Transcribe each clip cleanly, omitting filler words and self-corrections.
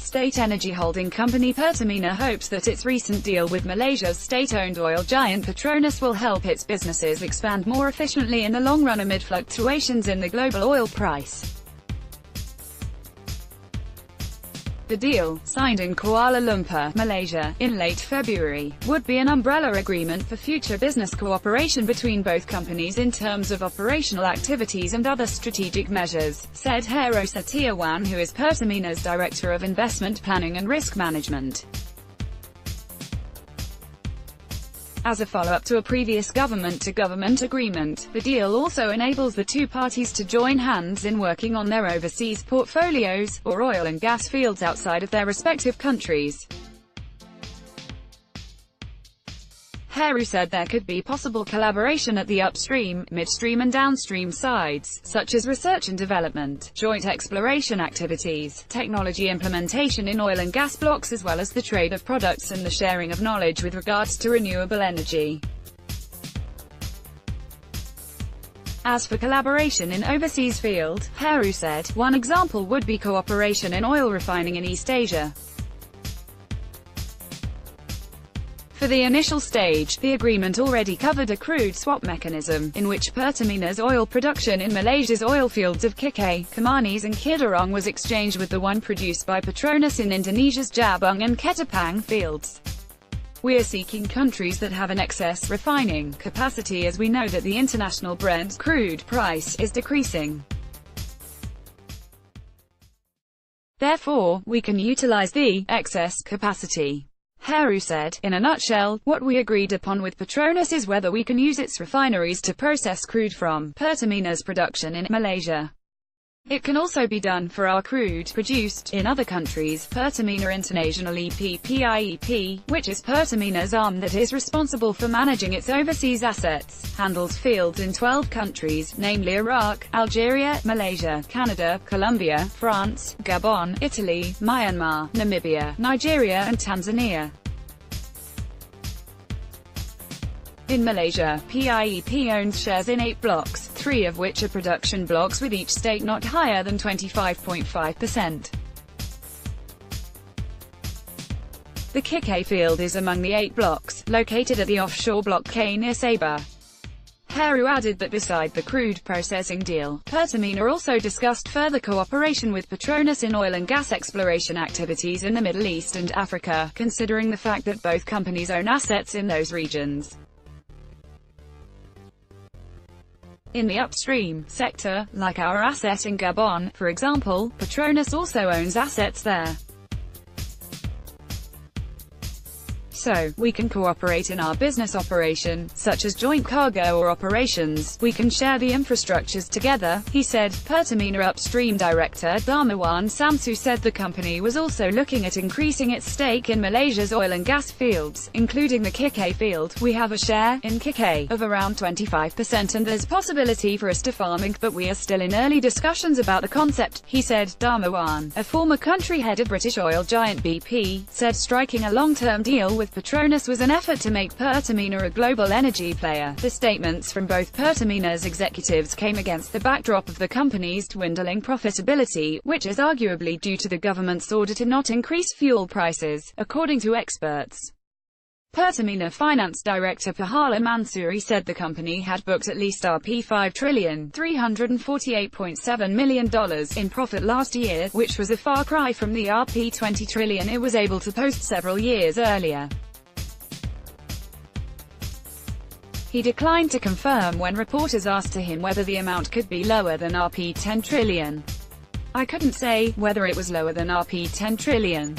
State energy holding company Pertamina hopes that its recent deal with Malaysia's state-owned oil giant Petronas will help its businesses expand more efficiently in the long run amid fluctuations in the global oil price. The deal, signed in Kuala Lumpur, Malaysia, in late February, would be an umbrella agreement for future business cooperation between both companies in terms of operational activities and other strategic measures, said Heru Setiawan, who is Pertamina's Director of Investment Planning and Risk Management. As a follow-up to a previous government-to-government agreement, the deal also enables the two parties to join hands in working on their overseas portfolios, or oil and gas fields outside of their respective countries. Heru said there could be possible collaboration at the upstream, midstream and downstream sides, such as research and development, joint exploration activities, technology implementation in oil and gas blocks, as well as the trade of products and the sharing of knowledge with regards to renewable energy. As for collaboration in overseas field, Heru said, one example would be cooperation in oil refining in East Asia. For the initial stage, the agreement already covered a crude swap mechanism, in which Pertamina's oil production in Malaysia's oil fields of Kikeh, Kemanis and Kidarong was exchanged with the one produced by Petronas in Indonesia's Jabung and Ketapang fields. We are seeking countries that have an excess refining capacity, as we know that the international Brent crude price is decreasing. Therefore, we can utilize the excess capacity. Heru said, in a nutshell, what we agreed upon with Petronas is whether we can use its refineries to process crude from Pertamina's production in Malaysia. It can also be done for our crude produced in other countries. Pertamina International EPPIEP, which is Pertamina's arm that is responsible for managing its overseas assets, handles fields in 12 countries, namely Iraq, Algeria, Malaysia, Canada, Colombia, France, Gabon, Italy, Myanmar, Namibia, Nigeria and Tanzania. In Malaysia, PIEP owns shares in 8 blocks, 3 of which are production blocks with each stake not higher than 25.5%. The Kikeh field is among the 8 blocks, located at the offshore Block K near Sabah. Heru added that beside the crude processing deal, Pertamina also discussed further cooperation with Petronas in oil and gas exploration activities in the Middle East and Africa, considering the fact that both companies own assets in those regions. In the upstream sector, like our asset in Gabon, for example, Petronas also owns assets there. So, we can cooperate in our business operation, such as joint cargo or operations. We can share the infrastructures together, he said. Pertamina Upstream Director Darmawan Samsu said the company was also looking at increasing its stake in Malaysia's oil and gas fields, including the Kikeh field. We have a share in Kikeh of around 25% and there's possibility for us to farming, but we are still in early discussions about the concept, he said. Darmawan, a former country head of British oil giant BP, said striking a long-term deal with Petronas was an effort to make Pertamina a global energy player. The statements from both Pertamina's executives came against the backdrop of the company's dwindling profitability, which is arguably due to the government's order to not increase fuel prices, according to experts. Pertamina Finance Director Pahala Mansuri said the company had booked at least $5,348.7 million in profit last year, which was a far cry from the $20 trillion it was able to post several years earlier. He declined to confirm when reporters asked him whether the amount could be lower than $10 trillion. I couldn't say whether it was lower than $10 trillion.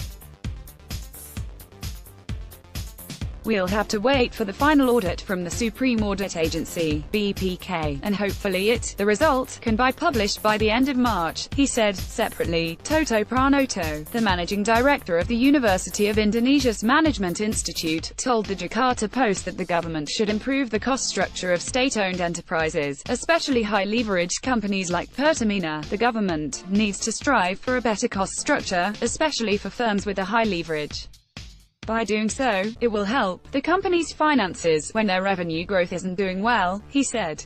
We'll have to wait for the final audit from the Supreme Audit Agency, BPK, and hopefully the result, can be published by the end of March, he said. Separately, Toto Pranoto, the managing director of the University of Indonesia's Management Institute, told the Jakarta Post that the government should improve the cost structure of state-owned enterprises, especially high-leverage companies like Pertamina. The government needs to strive for a better cost structure, especially for firms with a high leverage. By doing so, it will help the company's finances when their revenue growth isn't doing well, he said.